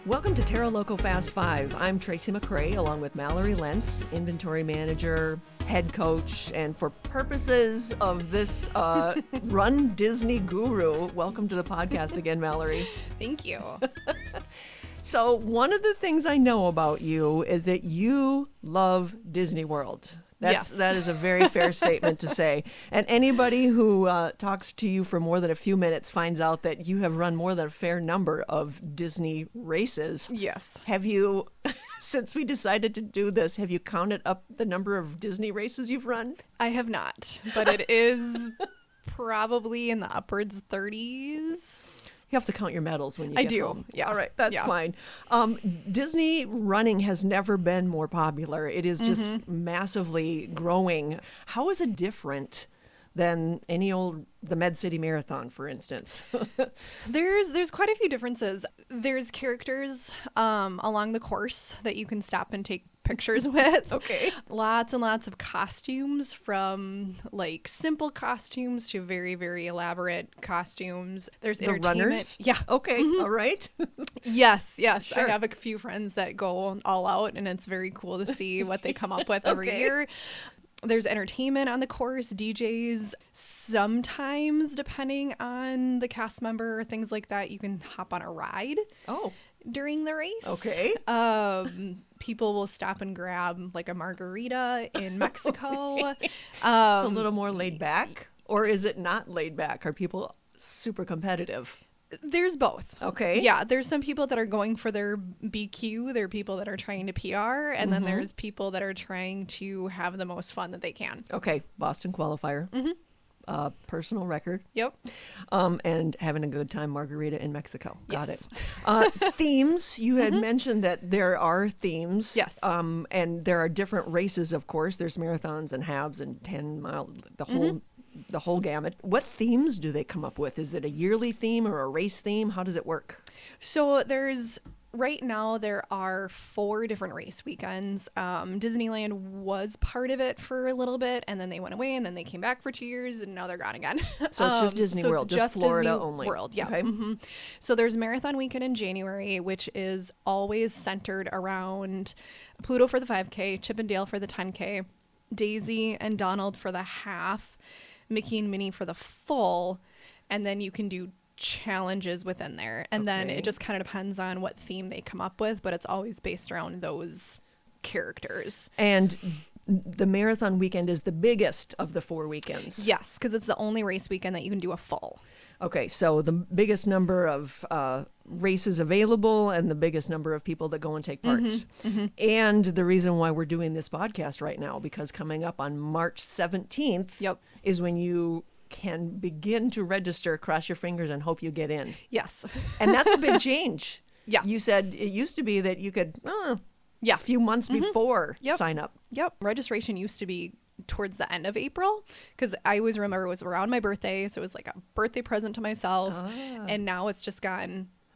Welcome to TerraLoco Fast 5. I'm Tracy McCray, along with Mallory Lentz, inventory manager, head coach, and for purposes of this Run Disney guru, welcome to the podcast again, Mallory. Thank you. So one of the things I know about you is that you love Disney World. Yes. That is a very fair statement to say. And anybody who talks to you for more than a few minutes finds out that you have run more than a fair number of Disney races. Yes. Have you, since we decided to do this, have you counted up the number of Disney races you've run? I have not, but it is probably in the upwards 30s. You have to count your medals when you I get do. home. Yeah. All right, that's Yeah. fine. Disney running has never been more popular. It is just massively growing. How is it different than the Med City Marathon, for instance? There's quite a few differences. There's characters along the course that you can stop and take pictures with. Okay. Lots and lots of costumes, from like simple costumes to very, very elaborate costumes. There's The entertainment. runners? Yeah. Okay, all right. Yes. Sure. I have a few friends that go all out, and it's very cool to see what they come up with every Okay. year. There's entertainment on the course, DJs. Sometimes, depending on the cast member, things like that, you can hop on a ride Oh, during the race. okay. People will stop and grab like a margarita in Mexico. It's a little more laid back, or is it not laid back? Are people super competitive? There's both. Okay. Yeah, there's some people that are going for their BQ. There are people that are trying to PR, and then there's people that are trying to have the most fun that they can. Okay, Boston qualifier. Personal record. Yep. And having a good time margarita in Mexico. Got Yes. it. Themes. You had mentioned that there are themes. Yes. And there are different races, of course. There's marathons and halves and 10-mile, the whole gamut. What themes do they come up with? Is it a yearly theme or a race theme? How does it work? So right now there are 4 different race weekends. Disneyland was part of it for a little bit, and then they went away, and then they came back for 2 years, and now they're gone again. So it's just Disney so World, it's just Florida Disney only. World, yeah. Okay. So there's Marathon Weekend in January, which is always centered around Pluto for the 5K, Chip and Dale for the 10K, Daisy and Donald for the half, Mickey and Minnie for the full, and then you can do challenges within there. And then Okay. it just kind of depends on what theme they come up with, but it's always based around those characters. And the marathon weekend is the biggest of the 4 weekends. Yes, because it's the only race weekend that you can do a full. Okay, so the biggest number of races available and the biggest number of people that go and take part. And the reason why we're doing this podcast right now, because coming up on March 17th Yep. is when you can begin to register, cross your fingers, and hope you get in. Yes. And that's a big change. Yeah. You said it used to be that you could, Yeah. a few months before Yep. sign up. Yep. Registration used to be towards the end of April, because I always remember it was around my birthday. So it was like a birthday present to myself. And now it's just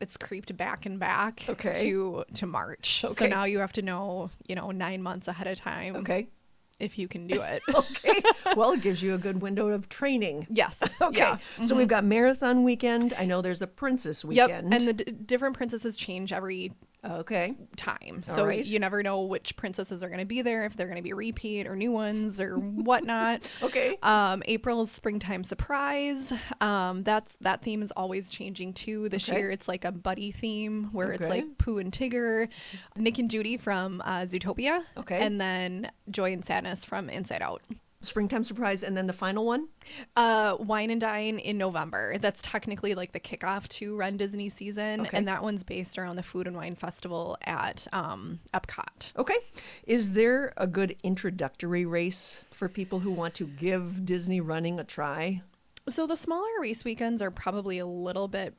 it's creeped back and back Okay. to March. So Okay. now you have to know, 9 months ahead of time Okay. if you can do it. Okay. Well, it gives you a good window of training. Yes. Okay. Yeah. So we've got Marathon Weekend. I know there's the Princess Yep. Weekend. And the different princesses change every Okay. time. All So right. you never know which princesses are going to be there, if they're going to be repeat or new ones or whatnot. Okay. April's Springtime Surprise. That theme is always changing too. This Okay. year it's like a buddy theme where it's Okay. like Pooh and Tigger, Nick and Judy from Zootopia. Okay. And then Joy and Sadness from Inside Out. Springtime Surprise. And then the final one? Wine and Dine in November. That's technically like the kickoff to Run Disney season. Okay. And that one's based around the Food and Wine Festival at Epcot. Okay. Is there a good introductory race for people who want to give Disney running a try? So the smaller race weekends are probably a little bit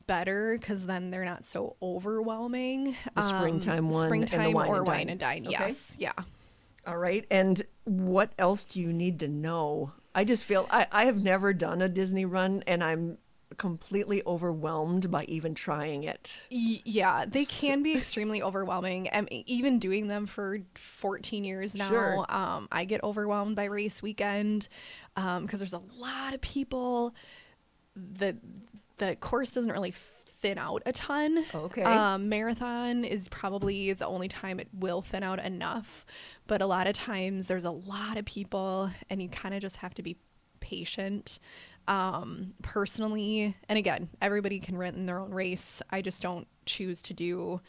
better, because then they're not so overwhelming. The springtime one and the Springtime Wine or and Dine. Wine and Dine, Okay. yes. Yeah. All right. And what else do you need to know? I just feel I have never done a Disney run, and I'm completely overwhelmed by even trying it. Yeah, they can be extremely overwhelming. Even doing them for 14 years now, Sure. I get overwhelmed by race weekend because there's a lot of people. The course doesn't really thin out a ton. Okay. Marathon is probably the only time it will thin out enough, but a lot of times there's a lot of people and you kind of just have to be patient. Personally, and again, everybody can run their own race. I just don't choose to do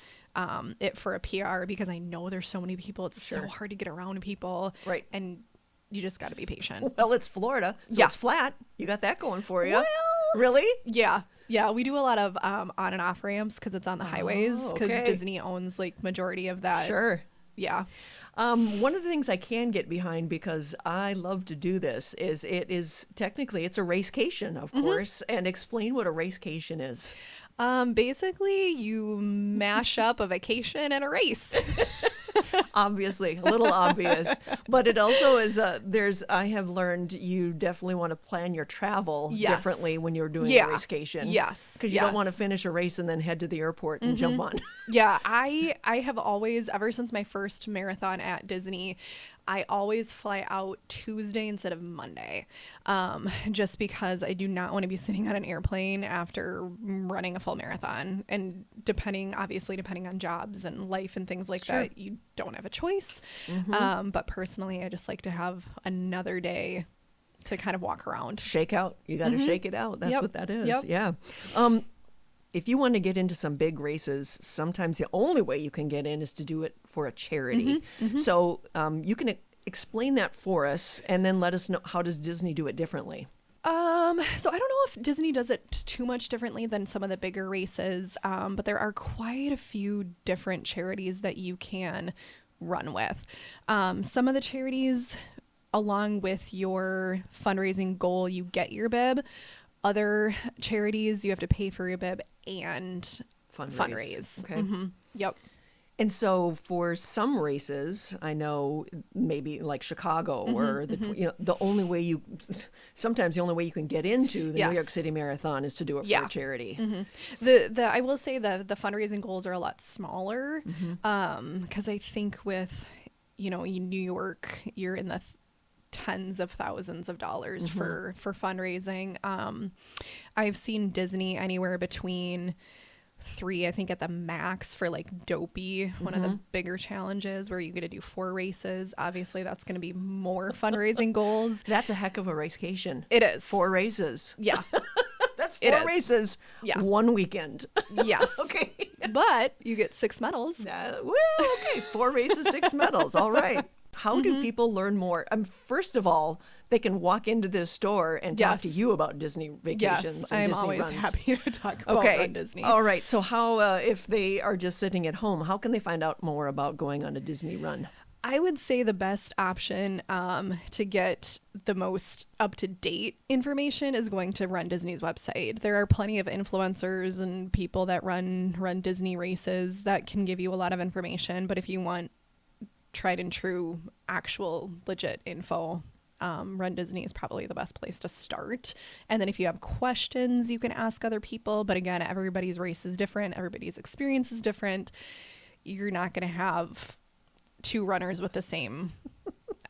it for a PR because I know there's so many people. It's so hard to get around people. Right. And you just got to be patient. Well, it's Florida, so it's flat. You got that going for you. Well, really? Yeah. Yeah, we do a lot of on and off ramps because it's on the highways because Disney owns like majority of that. Sure. Yeah. One of the things I can get behind because I love to do this is technically it's a racecation, of course, and explain what a racecation is. Basically, you mash up a vacation and a race. Obviously, a little obvious, but it also is. I have learned you definitely want to plan your travel differently when you're doing a racecation. Yes, because you don't want to finish a race and then head to the airport and jump on. Yeah, I have always, ever since my first marathon at Disney, I always fly out Tuesday instead of Monday, just because I do not want to be sitting on an airplane after running a full marathon. And depending on jobs and life and things like that, you don't have a choice. But personally, I just like to have another day to kind of walk around. Shake out. You got to shake it out. That's what that is. Yep. Yeah. If you want to get into some big races, sometimes the only way you can get in is to do it for a charity. So you can explain that for us and then let us know, how does Disney do it differently? So I don't know if Disney does it too much differently than some of the bigger races, but there are quite a few different charities that you can run with. Some of the charities, along with your fundraising goal, you get your bib. Other charities, you have to pay for your bib and fundraise. Okay. Yep. And so for some races, I know maybe like Chicago or the only way sometimes the only way you can get into the New York City Marathon is to do it for a charity. I will say the fundraising goals are a lot smaller because I think with, in New York, you're in the tens of thousands of dollars for fundraising. I've seen Disney anywhere between 3, I think at the max for like Dopey, one of the bigger challenges where you get to do 4 races. Obviously that's going to be more fundraising goals. That's a heck of a racecation. It is. 4 races. Yeah. That's 4 races. Yeah. 1 weekend. Yes. Okay. But you get 6 medals. Okay. 4 races, 6 medals. All right. How do people learn more? First of all, they can walk into this store and talk to you about Disney vacations. Yes, and I'm Disney always runs. happy to talk about Run Disney. All right. So how, if they are just sitting at home, how can they find out more about going on a Disney run? I would say the best option to get the most up-to-date information is going to Run Disney's website. There are plenty of influencers and people that run Disney races that can give you a lot of information. But if you want tried and true, actual, legit info, Run Disney is probably the best place to start. And then if you have questions, you can ask other people. But again, everybody's race is different. Everybody's experience is different. You're not going to have 2 runners with the same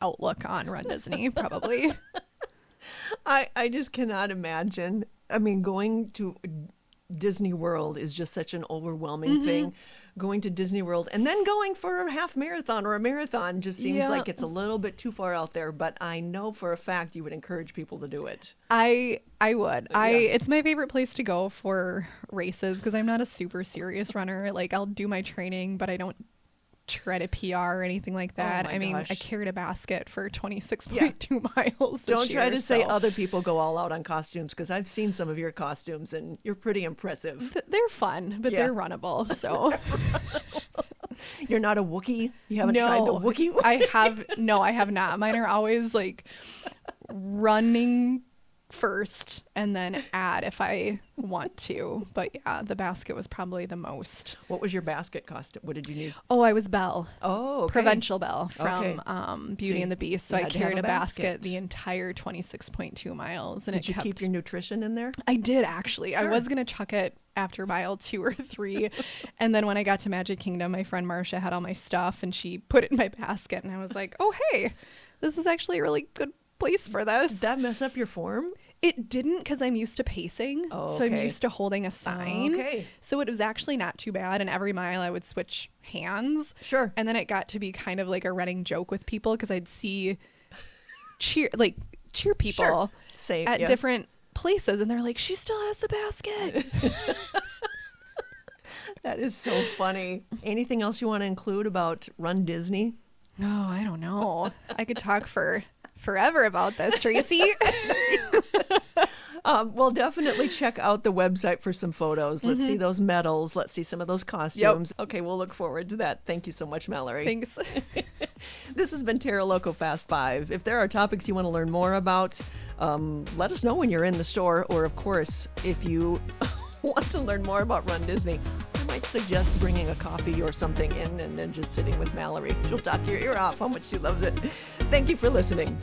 outlook on Run Disney, probably. I just cannot imagine. Going to Disney World is just such an overwhelming thing. Going to Disney World and then going for a half marathon or a marathon just seems like it's a little bit too far out there, but I know for a fact you would encourage people to do it. I would. It's my favorite place to go for races because I'm not a super serious runner. Like I'll do my training, but I don't try to PR or anything like that. I carried a basket for 26.2 miles this Don't try year, to say other people go all out on costumes because I've seen some of your costumes and you're pretty impressive. They're fun, but they're runnable. So you're not a Wookiee? You haven't tried the Wookiee? I have not. Mine are always like running first and then add if I want to. But yeah, the basket was probably the most. What was your basket cost? What did you need? Oh, I was Belle. Oh, okay. Provincial Belle from Beauty and the Beast. So I carried a basket the entire 26.2 miles. And did you keep your nutrition in there? I did, actually. Sure. I was going to chuck it after mile 2 or 3. And then when I got to Magic Kingdom, my friend Marcia had all my stuff and she put it in my basket. And I was like, oh, hey, this is actually a really good place for this. Did that mess up your form? It didn't, because I'm used to pacing. Oh, So I'm okay. used to holding a sign. Okay. So it was actually not too bad. And every mile I would switch hands. Sure. And then it got to be kind of like a running joke with people, because I'd see cheer people Sure. Say, at yes. different places. And they're like, she still has the basket. That is so funny. Anything else you want to include about Run Disney? No, I don't know. I could talk for forever about this, Tracy. Well, definitely check out the website for some photos. Let's see those medals. Let's see some of those costumes. Okay, we'll look forward to that. Thank you so much, Mallory. Thanks. This has been TerraLoco Fast 5. If there are topics you want to learn more about, let us know when you're in the store. Or, of course, if you want to learn more about Run Disney, I might suggest bringing a coffee or something in and then just sitting with Mallory. She'll talk your ear off how much she loves it. Thank you for listening.